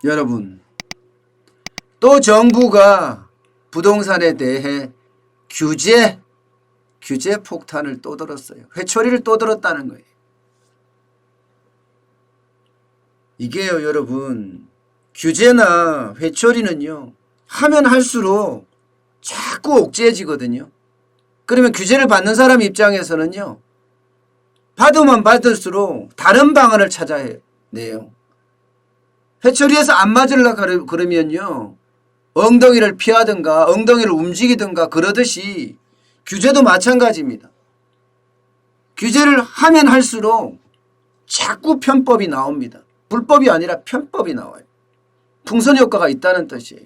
여러분, 또 정부가 부동산에 대해 규제 폭탄을 또 들었어요. 회초리를 또 들었다는 거예요. 이게요, 여러분, 규제나 회초리는요, 하면 할수록 자꾸 옥죄해지거든요. 그러면 규제를 받는 사람 입장에서는요, 받으면 받을수록 다른 방안을 찾아내요. 회초리에서 안 맞으려고 그러면요, 엉덩이를 피하든가 엉덩이를 움직이든가 그러듯이 규제도 마찬가지입니다. 규제를 하면 할수록 자꾸 편법이 나옵니다. 불법이 아니라 편법이 나와요. 풍선 효과가 있다는 뜻이에요.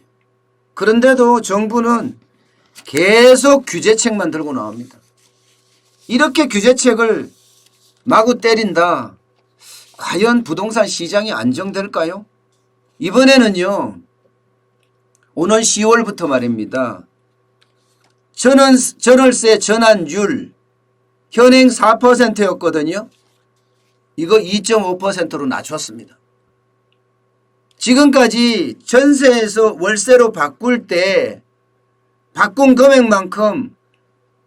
그런데도 정부는 계속 규제책만 들고 나옵니다. 이렇게 규제책을 마구 때린다. 과연 부동산 시장이 안정될까요? 이번에는요, 오는 10월부터 말입니다. 전월세 전환율 현행 4%였거든요. 이거 2.5%로 낮췄습니다. 지금까지 전세에서 월세로 바꿀 때 바꾼 금액만큼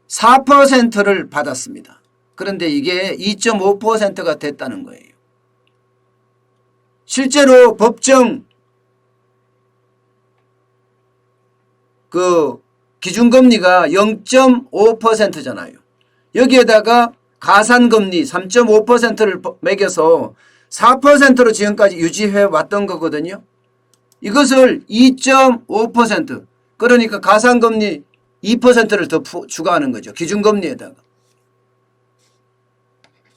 4%를 받았습니다. 그런데 이게 2.5%가 됐다는 거예요. 실제로 법정 기준금리가 0.5%잖아요. 여기에다가 가산금리 3.5%를 매겨서 4%로 지금까지 유지해 왔던 거거든요. 이것을 2.5% 그러니까 가산금리 2%를 더 추가하는 거죠. 기준금리에다가.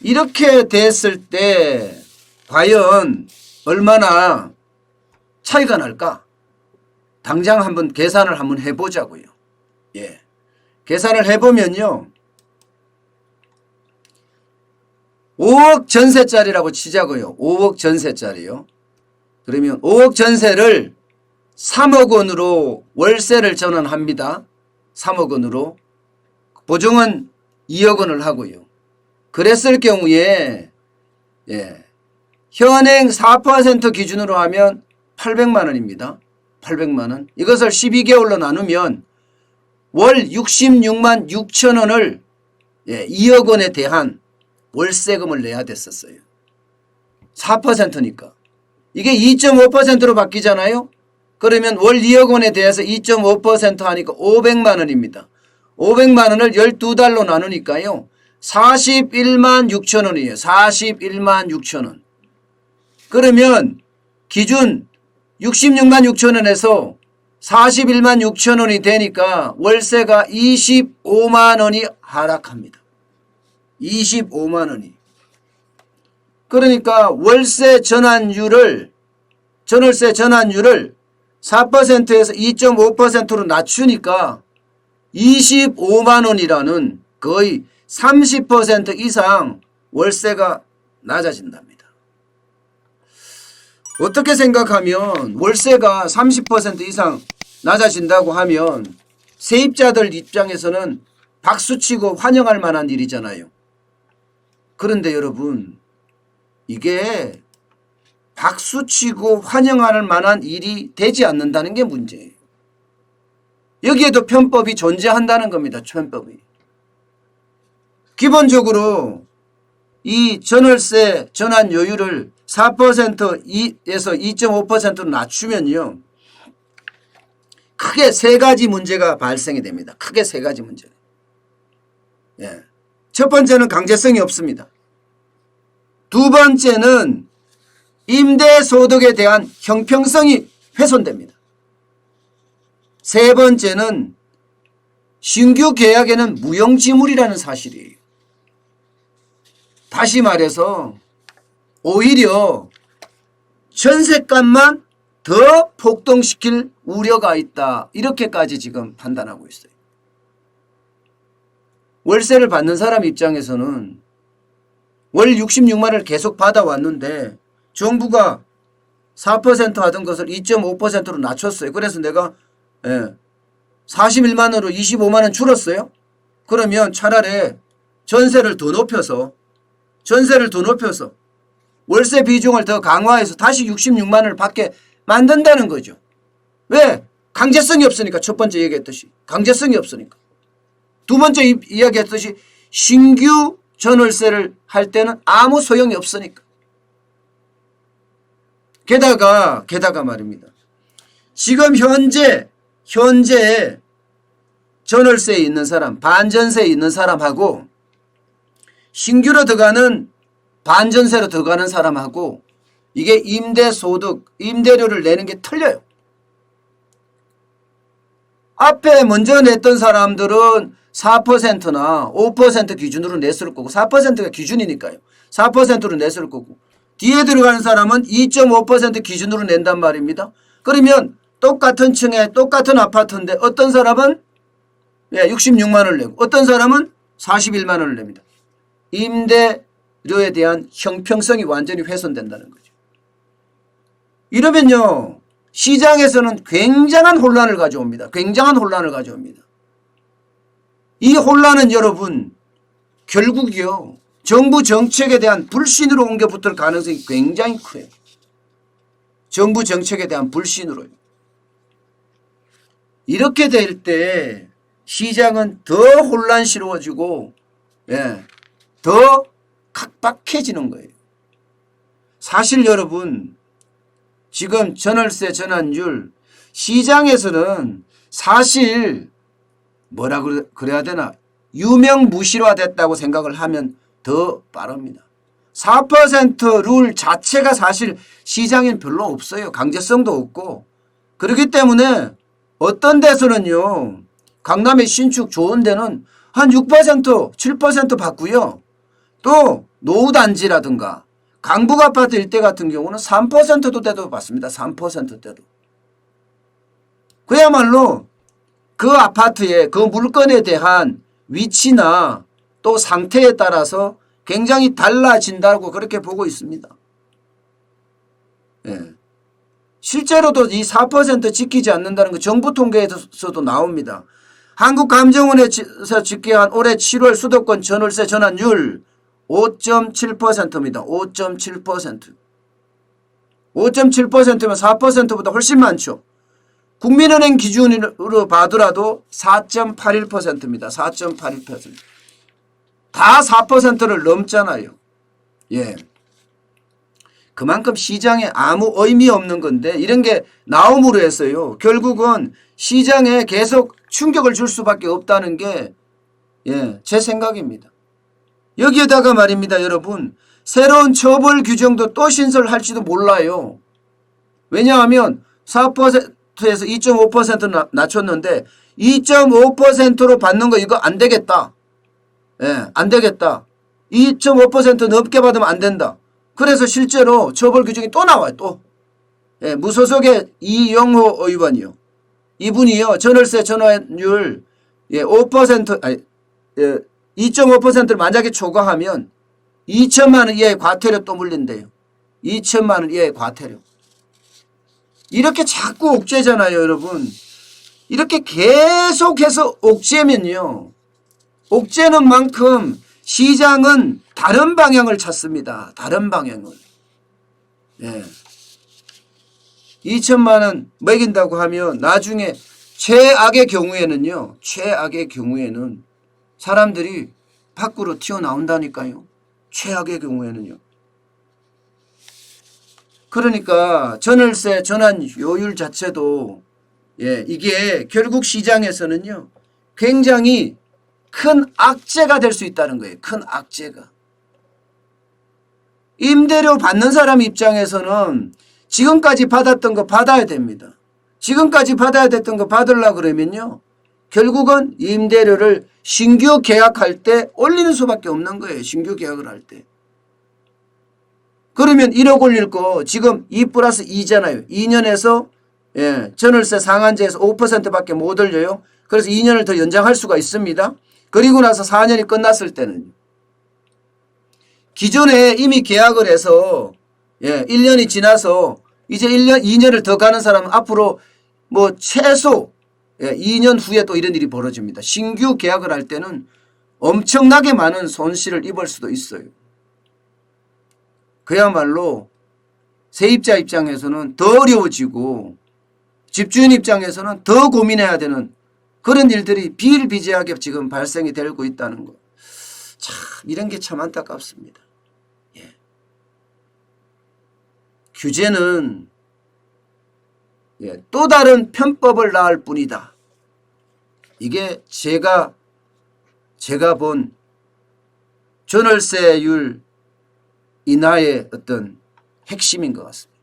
이렇게 됐을 때 과연 얼마나 차이가 날까? 당장 한번 계산을 한번 해보자고요. 예. 계산을 해보면요. 5억 전세짜리라고 치자고요. 5억 전세짜리요. 그러면 5억 전세를 3억 원으로 월세를 전환합니다. 3억 원으로. 보증은 2억 원을 하고요. 그랬을 경우에 현행 4% 기준으로 하면 800만 원입니다. 800만 원. 이것을 12개월로 나누면 월 66만 6천 원을 2억 원에 대한 월세금을 내야 됐었어요. 4%니까. 이게 2.5%로 바뀌잖아요. 그러면 월 2억 원에 대해서 2.5% 하니까 500만 원입니다. 500만 원을 12달로 나누니까요. 41만 6천 원이에요. 41만 6천 원. 그러면 기준 66만 6천 원에서 41만 6천 원이 되니까 월세가 25만 원이 하락합니다. 25만 원이. 그러니까 전월세 전환율을 4%에서 2.5%로 낮추니까 25만 원이라는 거의 30% 이상 월세가 낮아진답니다. 어떻게 생각하면 월세가 30% 이상 낮아진다고 하면 세입자들 입장에서는 박수치고 환영할 만한 일이잖아요. 그런데 여러분, 이게 박수치고 환영할 만한 일이 되지 않는다는 게 문제예요. 여기에도 편법이 존재한다는 겁니다. 편법이. 기본적으로 이 전월세 전환율을 4%에서 2.5%로 낮추면요. 크게 세 가지 문제가 발생이 됩니다. 크게 세 가지 문제. 예. 첫 번째는 강제성이 없습니다. 두 번째는 임대소득에 대한 형평성이 훼손됩니다. 세 번째는 신규 계약에는 무용지물이라는 사실이에요. 다시 말해서 오히려 전세값만 더 폭등시킬 우려가 있다. 이렇게까지 지금 판단하고 있어요. 월세를 받는 사람 입장에서는 월 66만 원을 계속 받아왔는데 정부가 4% 하던 것을 2.5%로 낮췄어요. 그래서 내가 41만 원으로 25만 원 줄었어요. 그러면 차라리 전세를 더 높여서 월세 비중을 더 강화해서 다시 66만 원을 받게 만든다는 거죠. 왜? 강제성이 없으니까. 첫 번째 얘기했듯이 강제성이 없으니까. 두 번째 이야기했듯이 신규 전월세를 할 때는 아무 소용이 없으니까. 게다가 말입니다. 지금 현재 전월세에 있는 사람, 반전세에 있는 사람하고 신규로 들어가는 반전세로 들어가는 사람하고 이게 임대소득, 임대료를 내는 게 틀려요. 앞에 먼저 냈던 사람들은 4%나 5% 기준으로 냈을 거고 4%가 기준이니까요. 4%로 냈을 거고 뒤에 들어가는 사람은 2.5% 기준으로 낸단 말입니다. 그러면 똑같은 층에 똑같은 아파트인데 어떤 사람은 66만 원을 내고 어떤 사람은 41만 원을 냅니다. 임대료에 대한 형평성이 완전히 훼손된다는 거죠. 이러면요. 시장에서는 굉장한 혼란을 가져옵니다. 굉장한 혼란을 가져옵니다. 이 혼란은 여러분 결국이요. 정부 정책에 대한 불신으로 옮겨 붙을 가능성이 굉장히 커요. 정부 정책에 대한 불신으로요. 이렇게 될 때 시장은 더 혼란스러워지고 더 각박해지는 거예요. 사실 여러분 지금 전월세 전환율 시장에서는 사실 뭐라 그래야 되나 유명무실화됐다고 생각을 하면 더 빠릅니다. 4% 룰 자체가 사실 시장엔 별로 없어요. 강제성도 없고 그렇기 때문에 어떤 데서는요. 강남의 신축 좋은 데는 한 6% 7% 받고요. 또 노후단지라든가 강북 아파트 일대 같은 경우는 3%도 때도 받습니다. 3%대도. 그야말로 그 아파트의 그 물건에 대한 위치나 또 상태에 따라서 굉장히 달라진다고 그렇게 보고 있습니다. 실제로도 이 4% 지키지 않는다는 거 정부 통계에서도 나옵니다. 한국감정원에서 집계한 올해 7월 수도권 전월세 전환율 5.7%입니다. 5.7%. 5.7%면 4%보다 훨씬 많죠. 국민은행 기준으로 봐더라도 4.81%입니다. 4.81%. 다 4%를 넘잖아요. 그만큼 시장에 아무 의미 없는 건데 이런 게 나옴으로 해서요. 결국은 시장에 계속 충격을 줄 수밖에 없다는 게 제 생각입니다. 여기에다가 말입니다. 여러분 새로운 처벌 규정도 또 신설할지도 몰라요. 왜냐하면 4%에서 2.5% 낮췄는데 2.5%로 받는 거 이거 안 되겠다. 안 되겠다. 2.5% 넘게 받으면 안 된다. 그래서 실제로 처벌 규정이 또 나와요. 또. 무소속의 이영호 의원이요. 이분이요. 전월세 전환율 5% 아니 2.5%를 만약에 초과하면 2천만 원 이하의 과태료 또 물린대요. 2천만 원 이하의 과태료. 이렇게 자꾸 옥죄잖아요, 여러분. 이렇게 계속해서 옥죄면요. 옥죄는 만큼 시장은 다른 방향을 찾습니다. 다른 방향을. 2천만 원 매긴다고 하면 나중에 최악의 경우에는 사람들이 밖으로 튀어나온다니까요. 최악의 경우에는요. 그러니까 전월세 전환율 자체도 이게 결국 시장에서는요. 굉장히 큰 악재가 될 수 있다는 거예요. 큰 악재가. 임대료 받는 사람 입장에서는 지금까지 받았던 거 받아야 됩니다. 지금까지 받아야 됐던 거 받으려고 그러면요. 결국은 임대료를 신규 계약할 때 올리는 수밖에 없는 거예요. 신규 계약을 할 때. 그러면 1억 올릴 거 지금 2 플러스 2잖아요. 2년에서 전월세 상한제에서 5%밖에 못 올려요. 그래서 2년을 더 연장할 수가 있습니다. 그리고 나서 4년이 끝났을 때는 기존에 이미 계약을 해서 1년이 지나서 이제 2년을 더 가는 사람은 앞으로 뭐 최소 2년 후에 또 이런 일이 벌어집니다. 신규 계약을 할 때는 엄청나게 많은 손실을 입을 수도 있어요. 그야말로 세입자 입장에서는 더 어려워지고 집주인 입장에서는 더 고민해야 되는 그런 일들이 비일비재하게 지금 발생이 되고 있다는 것. 참 이런 게 참 안타깝습니다. 예. 규제는 또 다른 편법을 낳을 뿐이다. 이게 제가 본 전월세율 인하의 어떤 핵심인 것 같습니다.